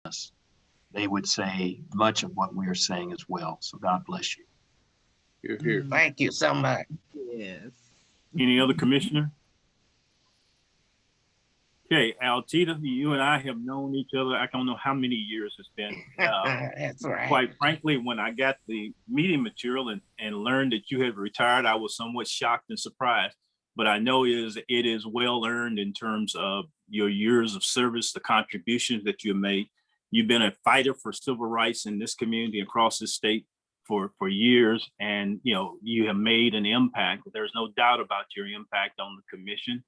us, they would say much of what we are saying as well. So God bless you. Here, here. Thank you so much. Yes. Any other commissioner? Okay, Altita, you and I have known each other. I don't know how many years it's been. That's right. Quite frankly, when I got the meeting material and learned that you had retired, I was somewhat shocked and surprised. But I know it is well earned in terms of your years of service, the contributions that you made. You've been a fighter for civil rights in this community across the state for years, and you have made an impact. There's no doubt about your impact on the commission.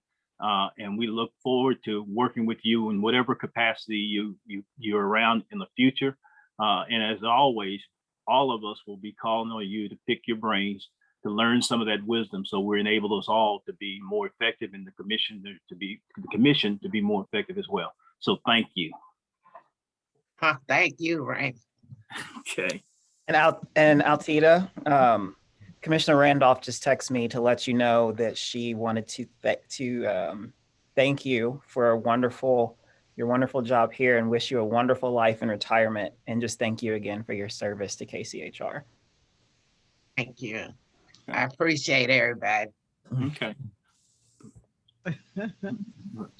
And we look forward to working with you in whatever capacity you're around in the future. And as always, all of us will be calling on you to pick your brains, to learn some of that wisdom, so we enable us all to be more effective in the commission to be more effective as well. So thank you. Thank you, Ray. Okay. And Altita, Commissioner Randolph just texted me to let you know that she wanted to thank you for your wonderful job here, and wish you a wonderful life in retirement, and just thank you again for your service to KCHR. Thank you. I appreciate everybody. Okay.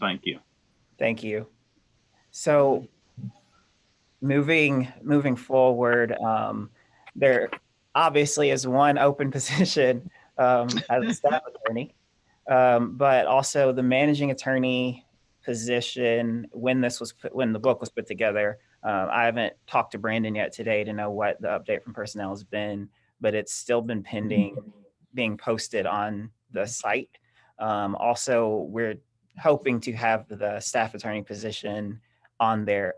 Thank you. Thank you. So moving forward, there obviously is one open position as a staff attorney, but also the managing attorney position. When the book was put together, I haven't talked to Brandon yet today to know what the update from personnel has been, but it's still been pending being posted on the site. Also, we're hoping to have the staff attorney position on there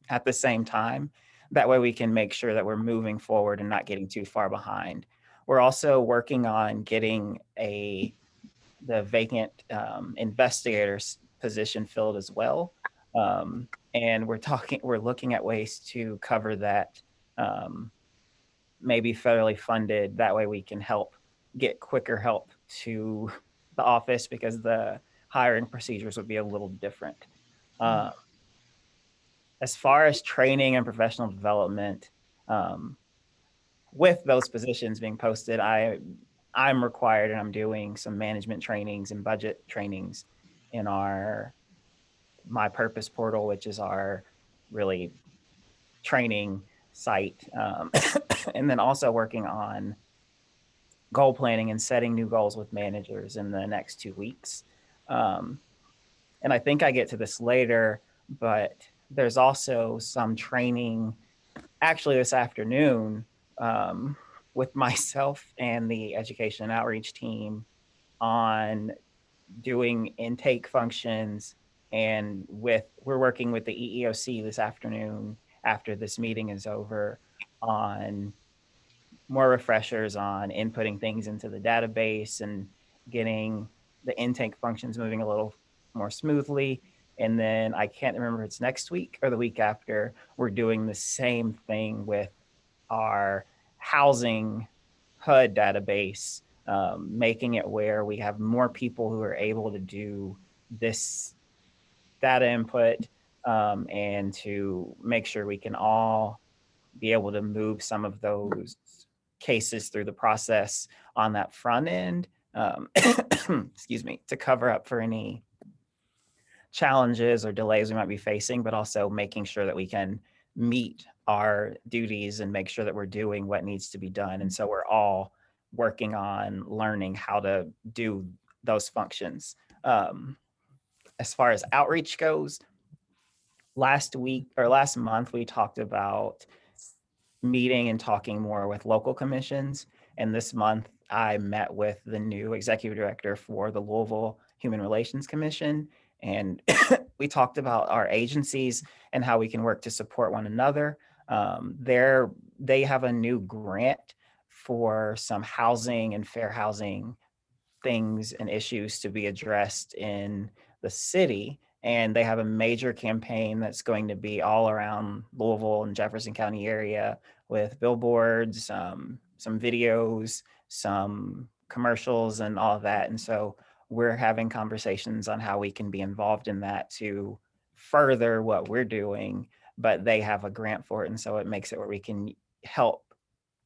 at the same time. That way we can make sure that we're moving forward and not getting too far behind. We're also working on getting the vacant investigator's position filled as well. And we're looking at ways to cover that, maybe federally funded. That way we can get quicker help to the office, because the hiring procedures would be a little different. As far as training and professional development, with those positions being posted, I'm required, and I'm doing some management trainings and budget trainings in My Purpose portal, which is our really training site. And then also working on goal planning and setting new goals with managers in the next 2 weeks. And I think I get to this later, but there's also some training actually this afternoon with myself and the education and outreach team on doing intake functions. And we're working with the EEOC this afternoon after this meeting is over on more refreshers on inputting things into the database and getting the intake functions moving a little more smoothly. And then I can't remember if it's next week or the week after, we're doing the same thing with our housing HUD database, making it where we have more people who are able to do this data input, and to make sure we can all be able to move some of those cases through the process on that front end, excuse me, to cover up for any challenges or delays we might be facing, but also making sure that we can meet our duties and make sure that we're doing what needs to be done. And so we're all working on learning how to do those functions. As far as outreach goes, last month, we talked about meeting and talking more with local commissions. And this month, I met with the new executive director for the Louisville Human Relations Commission. And we talked about our agencies and how we can work to support one another. They have a new grant for some housing and fair housing things and issues to be addressed in the city. And they have a major campaign that's going to be all around Louisville and Jefferson County area with billboards, some videos, some commercials, and all of that. And so we're having conversations on how we can be involved in that to further what we're doing, but they have a grant for it. And so it makes it where we can help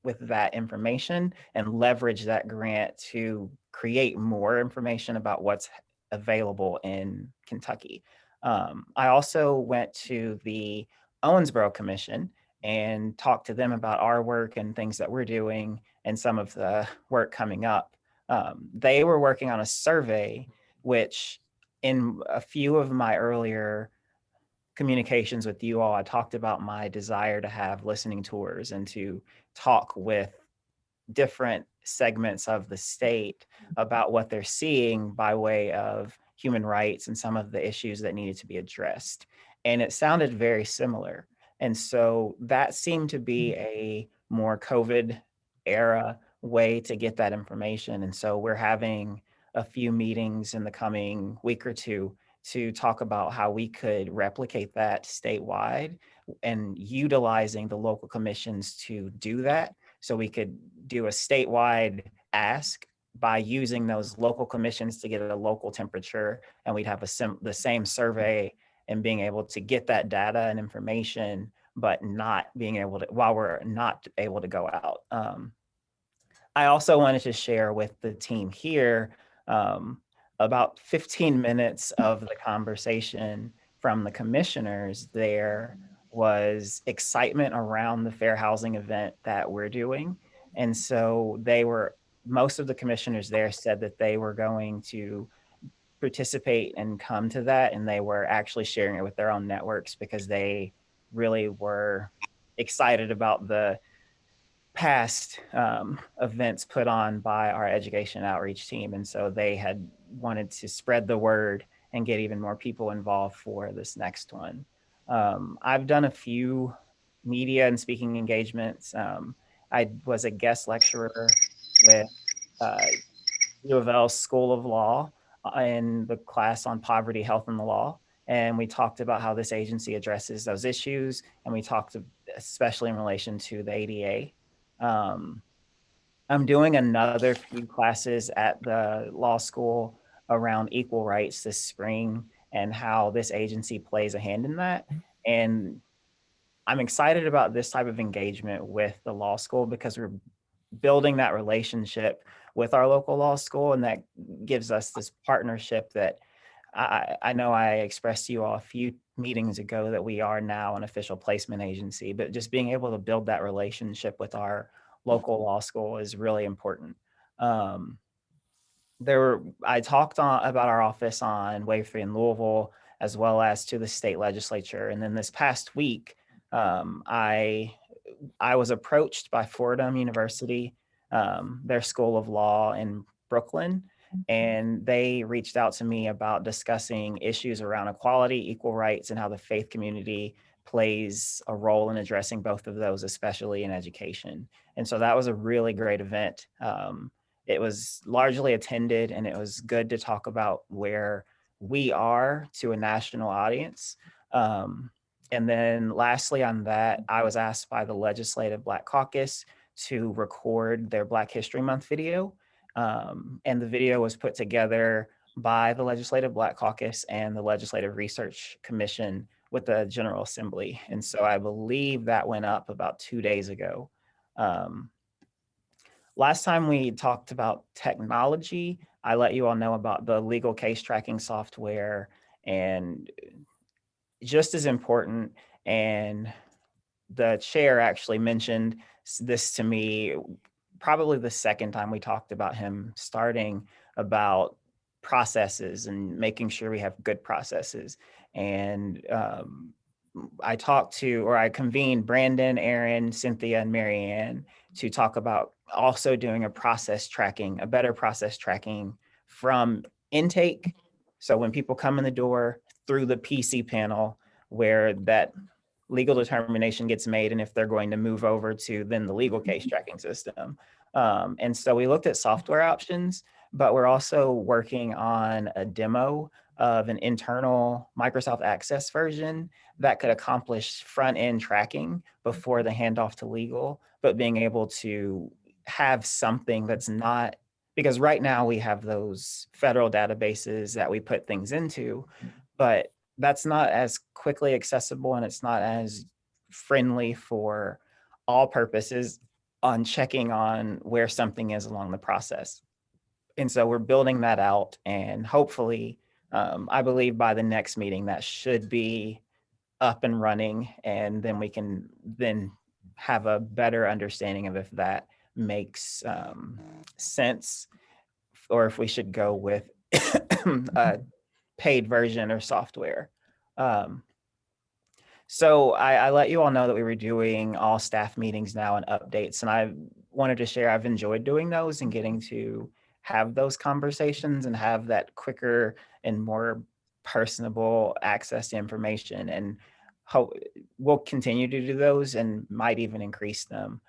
with that information and leverage that grant to create more information about what's available in Kentucky. I also went to the Owensboro Commission and talked to them about our work and things that we're doing and some of the work coming up. They were working on a survey, which in a few of my earlier communications with you all, I talked about my desire to have listening tours and to talk with different segments of the state about what they're seeing by way of human rights and some of the issues that needed to be addressed. And it sounded very similar. And so that seemed to be a more COVID era way to get that information. And so we're having a few meetings in the coming week or two to talk about how we could replicate that statewide and utilizing the local commissions to do that. So we could do a statewide ask by using those local commissions to get a local temperature, and we'd have the same survey and being able to get that data and information, but not being able to, while we're not able to go out. I also wanted to share with the team here about 15 minutes of the conversation from the commissioners there was excitement around the fair housing event that we're doing. And so most of the commissioners there said that they were going to participate and come to that. And they were actually sharing it with their own networks because they really were excited about the past events put on by our education outreach team. And so they had wanted to spread the word and get even more people involved for this next one. I've done a few media and speaking engagements. I was a guest lecturer with U of L School of Law in the class on poverty, health, and the law. And we talked about how this agency addresses those issues. And we talked especially in relation to the ADA. I'm doing another few classes at the law school around equal rights this spring and how this agency plays a hand in that. And I'm excited about this type of engagement with the law school because we're building that relationship with our local law school, and that gives us this partnership that I know I expressed to you all a few meetings ago that we are now an official placement agency, but just being able to build that relationship with our local law school is really important. I talked about our office on Wave 3 in Louisville, as well as to the state legislature. And then this past week, I was approached by Fordham University, their School of Law in Brooklyn, and they reached out to me about discussing issues around equality, equal rights, and how the faith community plays a role in addressing both of those, especially in education. And so that was a really great event. It was largely attended, and it was good to talk about where we are to a national audience. And then lastly on that, I was asked by the Legislative Black Caucus to record their Black History Month video. And the video was put together by the Legislative Black Caucus and the Legislative Research Commission with the General Assembly. And so I believe that went up about 2 days ago. Last time we talked about technology, I let you all know about the legal case tracking software, and just as important, and the chair actually mentioned this to me probably the second time we talked about him starting about processes and making sure we have good processes. And I convened Brandon, Aaron, Cynthia, and Marianne to talk about also doing a better process tracking from intake. So when people come in the door through the PC panel where that legal determination gets made, and if they're going to move over to then the legal case tracking system. And so we looked at software options, but we're also working on a demo of an internal Microsoft Access version that could accomplish front-end tracking before the handoff to legal, but being able to have something that's not, because right now we have those federal databases that we put things into, but that's not as quickly accessible, and it's not as friendly for all purposes on checking on where something is along the process. And so we're building that out, and hopefully, I believe by the next meeting that should be up and running, and then we can then have a better understanding of if that makes sense, or if we should go with a paid version or software. So I let you all know that we were doing all staff meetings now and updates, and I wanted to share I've enjoyed doing those and getting to have those conversations and have that quicker and more personable access to information, and hope we'll continue to do those and might even increase them.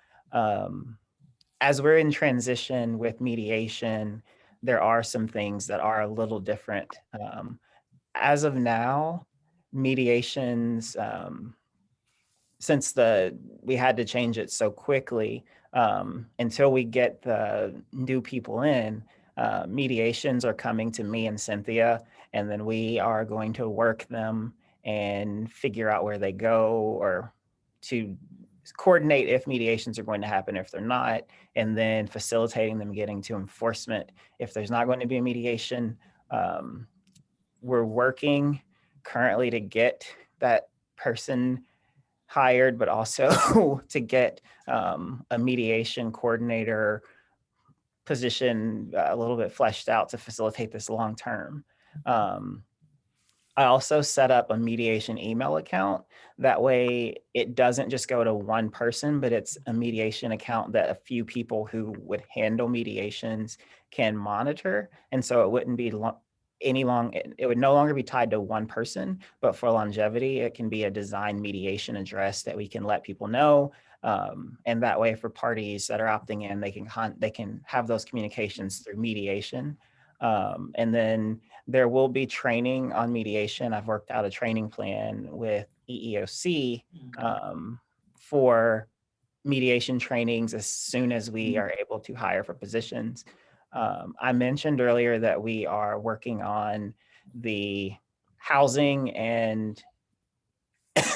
As we're in transition with mediation, there are some things that are a little different. As of now, mediations, since we had to change it so quickly, until we get the new people in, mediations are coming to me and Cynthia, and then we are going to work them and figure out where they go, or to coordinate if mediations are going to happen, if they're not, and then facilitating them getting to enforcement if there's not going to be a mediation. We're working currently to get that person hired, but also to get a mediation coordinator position a little bit fleshed out to facilitate this long term. I also set up a mediation email account. That way it doesn't just go to one person, but it's a mediation account that a few people who would handle mediations can monitor. And so it wouldn't be it would no longer be tied to one person, but for longevity, it can be a design mediation address that we can let people know. And that way for parties that are opting in, they can have those communications through mediation. And then there will be training on mediation. I've worked out a training plan with EEOC for mediation trainings as soon as we are able to hire for positions. I mentioned earlier that we are working on the housing and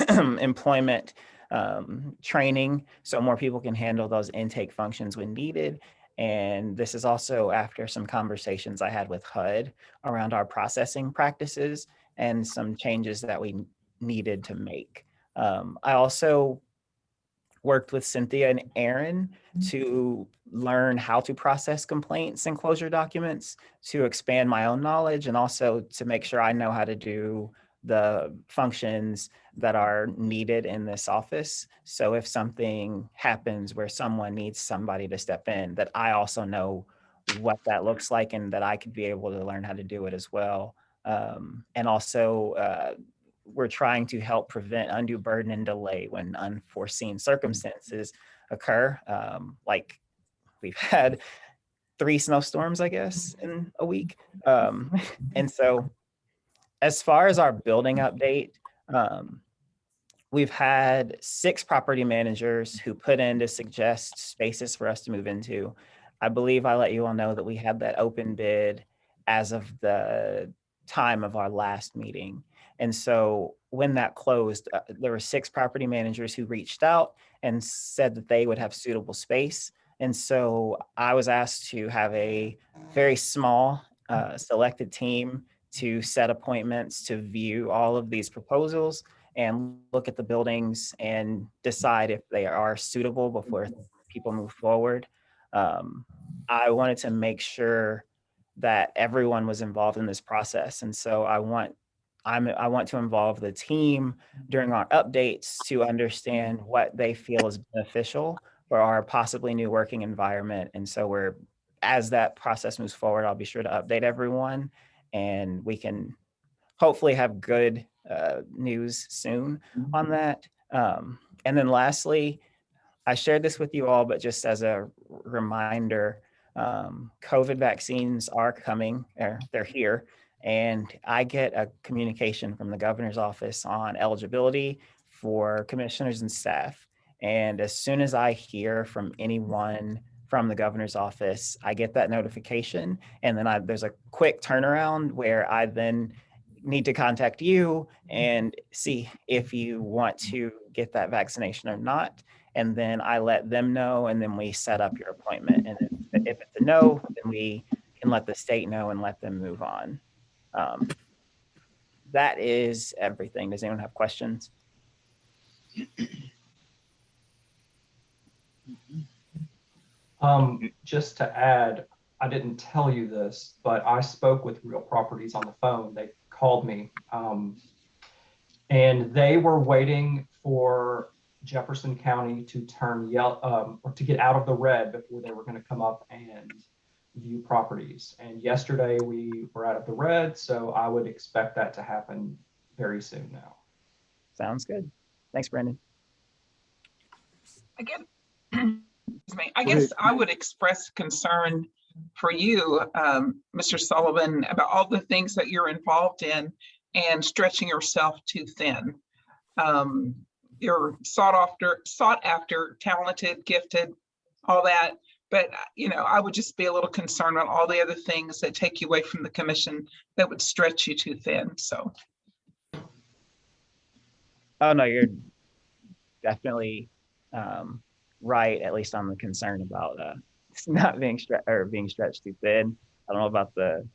employment training, so more people can handle those intake functions when needed. And this is also after some conversations I had with HUD around our processing practices and some changes that we needed to make. I also worked with Cynthia and Aaron to learn how to process complaints and closure documents, to expand my own knowledge, and also to make sure I know how to do the functions that are needed in this office. So if something happens where someone needs somebody to step in, that I also know what that looks like and that I could be able to learn how to do it as well. And also, we're trying to help prevent undue burden and delay when unforeseen circumstances occur. Like we've had 3 snowstorms, I guess, in a week. And so as far as our building update, we've had 6 property managers who put in to suggest spaces for us to move into. I believe I let you all know that we had that open bid as of the time of our last meeting. And so when that closed, there were 6 property managers who reached out and said that they would have suitable space. And so I was asked to have a very small selected team to set appointments to view all of these proposals and look at the buildings and decide if they are suitable before people move forward. I wanted to make sure that everyone was involved in this process. And so I want to involve the team during our updates to understand what they feel is beneficial for our possibly new working environment. And so as that process moves forward, I'll be sure to update everyone, and we can hopefully have good news soon on that. And then lastly, I shared this with you all, but just as a reminder, COVID vaccines are coming, they're here. And I get a communication from the governor's office on eligibility for commissioners and staff. And as soon as I hear from anyone from the governor's office, I get that notification. And then there's a quick turnaround where I then need to contact you and see if you want to get that vaccination or not. And then I let them know, and then we set up your appointment. And if it's a no, then we can let the state know and let them move on. That is everything. Does anyone have questions? Just to add, I didn't tell you this, but I spoke with Real Properties on the phone. They called me, and they were waiting for Jefferson County to turn yellow, or to get out of the red before they were going to come up and view properties. And yesterday we were out of the red, so I would expect that to happen very soon now. Sounds good. Thanks, Brandon. I guess I would express concern for you, Mr. Sullivan, about all the things that you're involved in and stretching yourself too thin. You're sought after, talented, gifted, all that. But, you know, I would just be a little concerned on all the other things that take you away from the commission that would stretch you too thin. So. Oh, no, you're definitely right, at least on the concern about not being stretched too thin. I don't know about the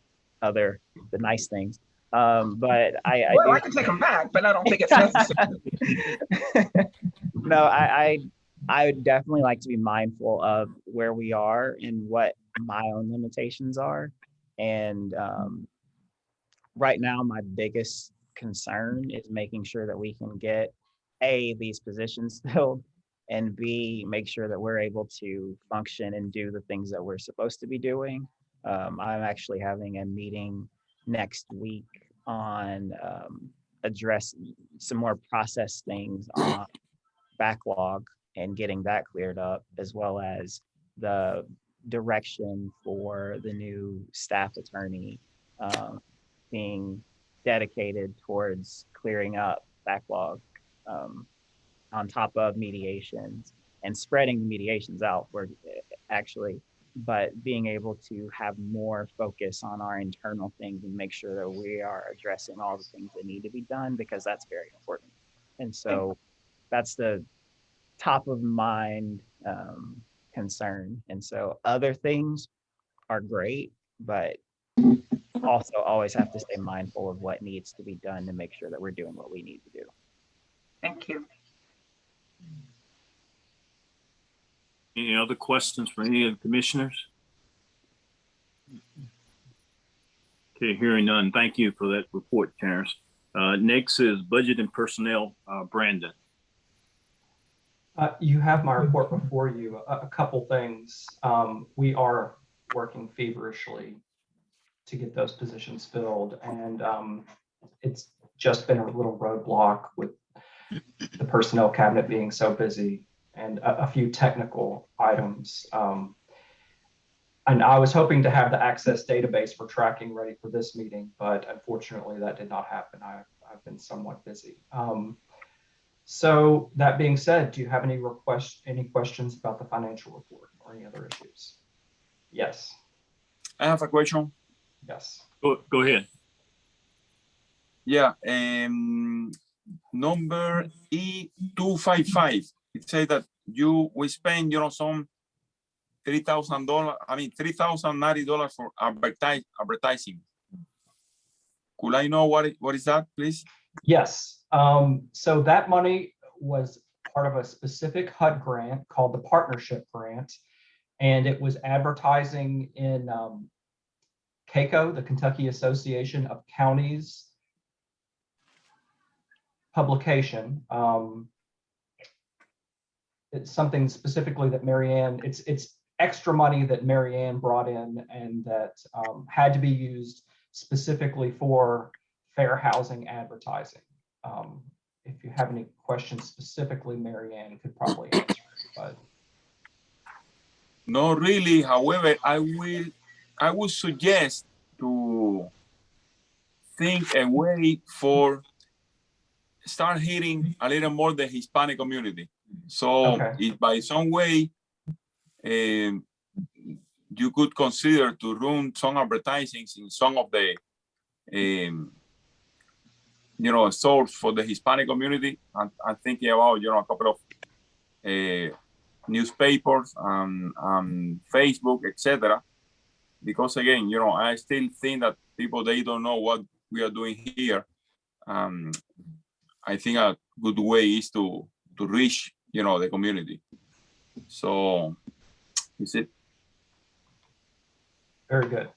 nice things. But I can take them back, but I don't think it's necessary. No, I would definitely like to be mindful of where we are and what my own limitations are. And right now, my biggest concern is making sure that we can get A, these positions filled, and B, make sure that we're able to function and do the things that we're supposed to be doing. I'm actually having a meeting next week on address some more process things on backlog and getting that cleared up, as well as the direction for the new staff attorney being dedicated towards clearing up backlog on top of mediations and spreading the mediations out for actually, but being able to have more focus on our internal things and make sure that we are addressing all the things that need to be done, because that's very important. And so that's the top of mind concern. And so other things are great, but also always have to stay mindful of what needs to be done to make sure that we're doing what we need to do. Thank you. Any other questions for any of the commissioners? Okay, hearing none. Thank you for that report, Terrence. Next is budget and personnel, Brandon. You have my report before you. A couple things. We are working feverishly to get those positions filled, and it's just been a little roadblock with the personnel cabinet being so busy and a few technical items. And I was hoping to have the access database for tracking ready for this meeting, but unfortunately that did not happen. I've been somewhat busy. So that being said, do you have any questions about the financial report or any other issues? Yes. I have a question. Yes. Go ahead. Yeah, number E255. It says that we spend, some $3,000. I mean, $3,090 for advertising. Could I know what is that, please? Yes. So that money was part of a specific HUD grant called the Partnership Grant, and it was advertising in KCO, the Kentucky Association of Counties publication. It's something specifically that Marianne, it's extra money that Marianne brought in and that had to be used specifically for fair housing advertising. If you have any questions specifically, Marianne could probably answer, but. Not really. However, I would suggest to think a way for start hitting a little more the Hispanic community. So Okay. if by some way you could consider to run some advertising in some of the a source for the Hispanic community. I'm thinking about, a couple of newspapers, Facebook, etc. Because again, I still think that people, they don't know what we are doing here. I think a good way is to reach, the community. So is it? Very good.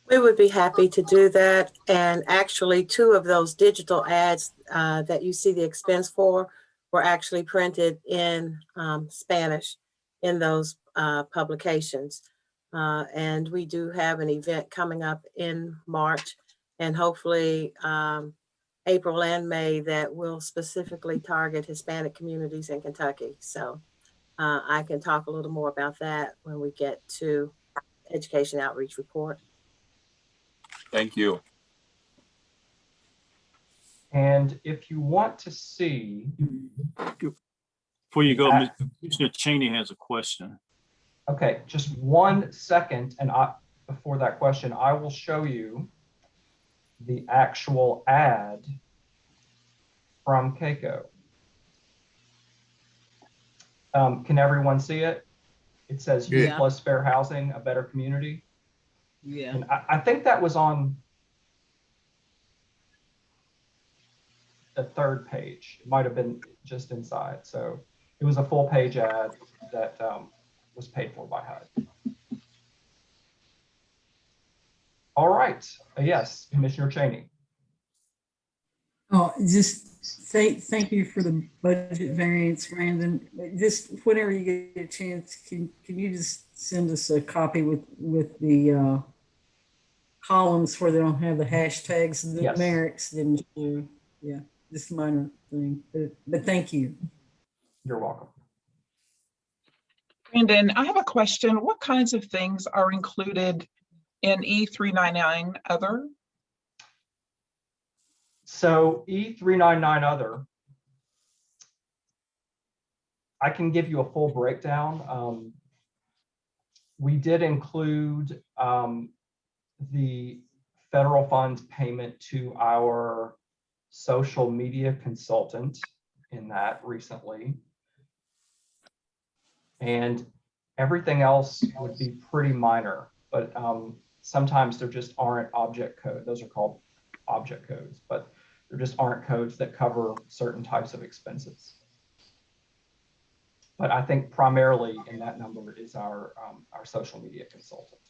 We would be happy to do that. And actually, 2 of those digital ads that you see the expense for were actually printed in Spanish in those publications. And we do have an event coming up in March and hopefully April and May that will specifically target Hispanic communities in Kentucky. So I can talk a little more about that when we get to Education Outreach Report. Thank you. And if you want to see, Before you go, Commissioner Cheney has a question. okay, just 1 second, and before that question, I will show you the actual ad from KCO. Can everyone see it? It says Youth Yeah. Plus Fair Housing, a Better Community. Yeah. And I think that was on the 3rd page. It might have been just inside. So it was a full page ad that was paid for by HUD. All right. Yes, Commissioner Cheney. Oh, just thank you for the budget variance, Brandon. Just whenever you get a chance, can you just send us a copy with the columns where they don't have the hashtags and the Yes. numerics? Then yeah, just a minor thing, but thank you. You're welcome. Brandon, I have a question. What kinds of things are included in E399 other? So E399 other, I can give you a full breakdown. We did include the federal funds payment to our social media consultant in that recently. And everything else would be pretty minor, but sometimes there just aren't object code. Those are called object codes, but there just aren't codes that cover certain types of expenses. But I think primarily in that number is our social media consultant.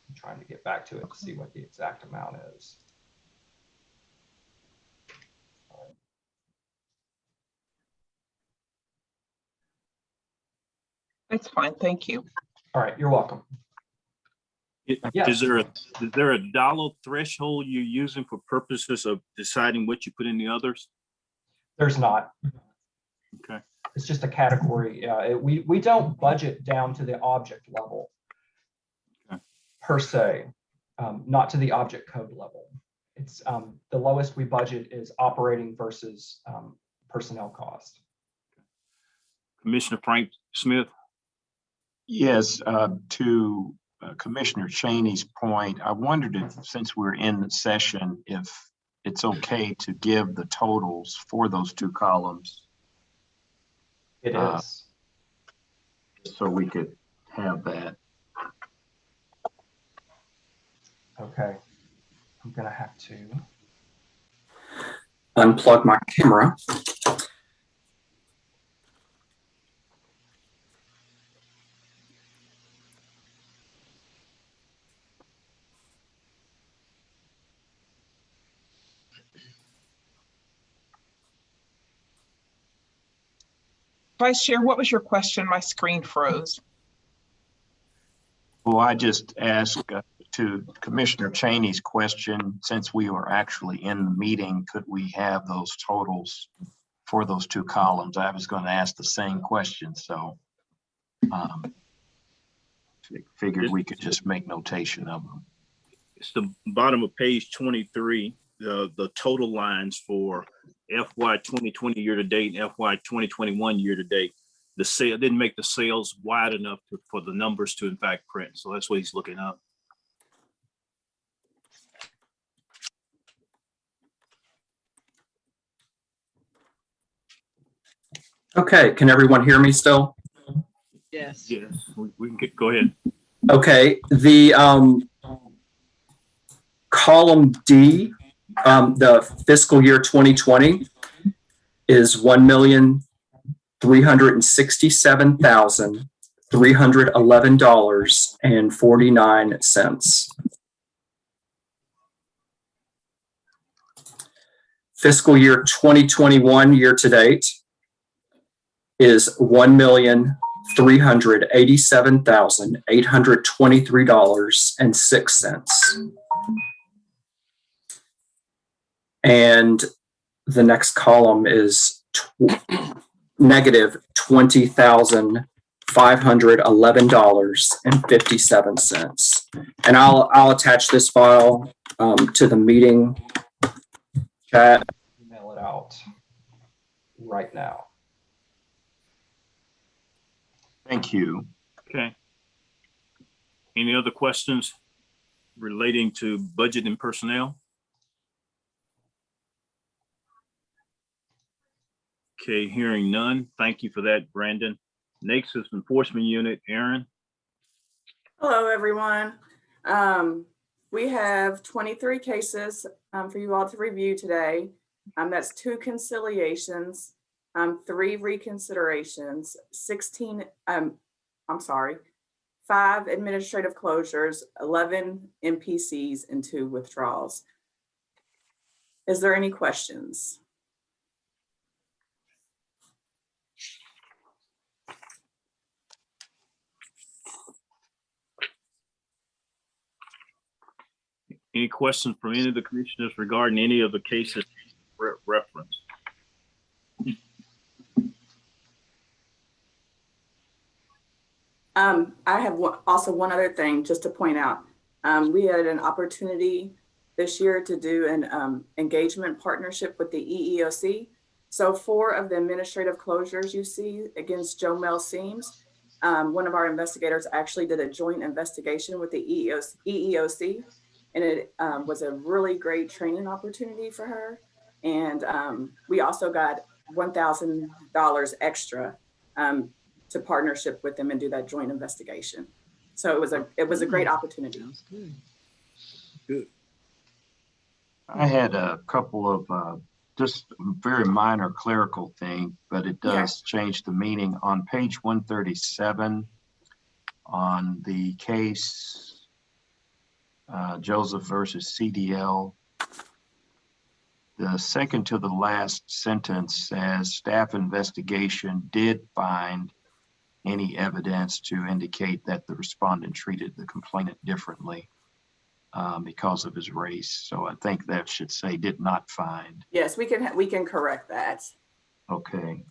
I'm trying to get back to it to see what the exact amount is. That's fine, thank you. All right, you're welcome. Yes. Is there a dollar threshold you're using for purposes of deciding what you put in the others? There's not. Okay. It's just a category. We don't budget down to the object level per se, not to the object code level. It's the lowest we budget is operating versus personnel cost. Commissioner Frank Smith. Yes, to Commissioner Cheney's point, I wondered if, since we're in the session, if it's okay to give the totals for those 2 columns. It is. So we could have that. Okay. I'm gonna have to unplug my camera. Vice Chair, what was your question? My screen froze. Well, I just asked to Commissioner Cheney's question, since we were actually in the meeting, could we have those totals for those 2 columns? I was going to ask the same question, so figured we could just make notation of them. It's the bottom of page 23, the total lines for FY 2020 year to date and FY 2021 year to date. The sale didn't make the sales wide enough for the numbers to in fact print. So that's what he's looking up. Okay, can everyone hear me still? Yes. Yes, we can go ahead. Okay, the column D, the fiscal year 2020 is $1,367,311.49. Fiscal year 2021 year to date is $1,387,823.06. And the next column is negative $20,511.57. And I'll attach this file to the meeting chat. Email it out right now. Thank you. Okay. Any other questions relating to budget and personnel? Okay, hearing none. Thank you for that, Brandon. Next is Enforcement Unit, Aaron. Hello, everyone. We have 23 cases for you all to review today. That's 2 conciliations, 3 reconsiderations, 5 administrative closures, 11 MPCs, and 2 withdrawals. Is there any questions? Any questions from any of the commissioners regarding any of the cases referenced? I have also one other thing just to point out. We had an opportunity this year to do an engagement partnership with the EEOC. So 4 of the administrative closures you see against Joe Mel Seams, one of our investigators actually did a joint investigation with the EEOC, and it was a really great training opportunity for her. And we also got $1,000 extra to partnership with them and do that joint investigation. So it was a great opportunity. Good. I had a couple of just very minor clerical thing, but it does change the meaning. On page 137 on the case Joseph versus CDL, the second to the last sentence says staff investigation did find any evidence to indicate that the respondent treated the complainant differently because of his race. So I think that should say did not find. Yes, we can correct that. Okay.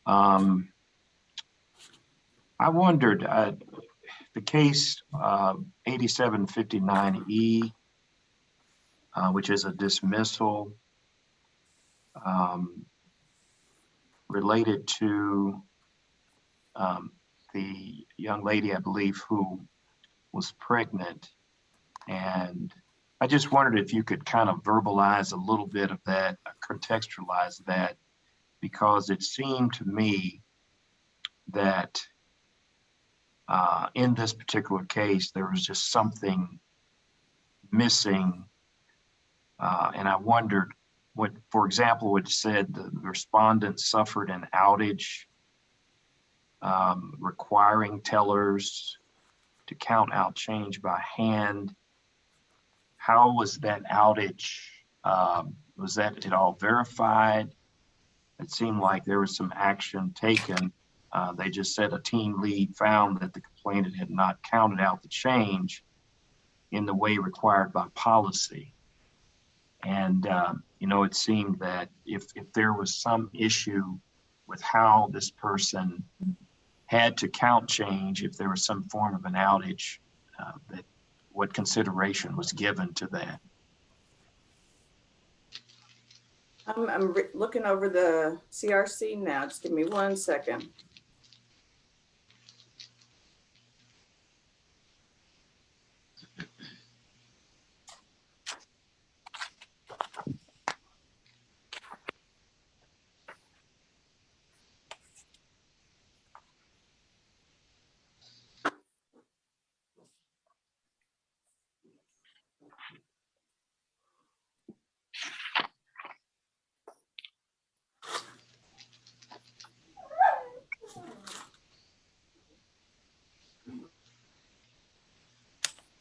I wondered, the case 8759E, which is a dismissal related to the young lady, I believe, who was pregnant. And I just wondered if you could kind of verbalize a little bit of that, contextualize that, because it seemed to me that in this particular case, there was just something missing. And I wondered what, for example, it said the respondent suffered an outage requiring tellers to count out change by hand. How was that outage? Was that at all verified? It seemed like there was some action taken. They just said a team lead found that the complainant had not counted out the change in the way required by policy. And, you know, it seemed that if there was some issue with how this person had to count change, if there was some form of an outage, that what consideration was given to that. I'm looking over the CRC now. Just give me 1 second.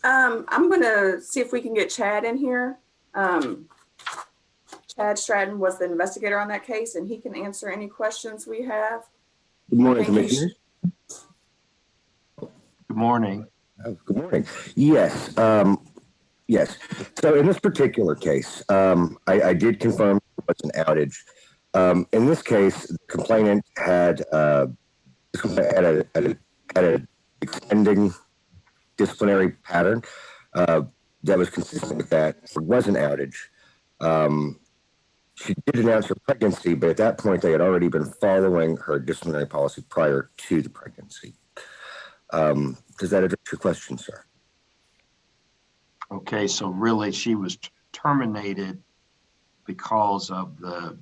I'm gonna see if we can get Chad in here. Chad Stratton was the investigator on that case, and he can answer any questions we have. Good morning, Thank you. Commissioners. Good morning. Good morning. Yes, yes. So in this particular case, I did confirm it was an outage. In this case, the complainant had a extending disciplinary pattern that was consistent with that. It was an outage. She did announce her pregnancy, but at that point, they had already been following her disciplinary policy prior to the pregnancy. Does that address your question, sir? Okay, so really she was terminated because of the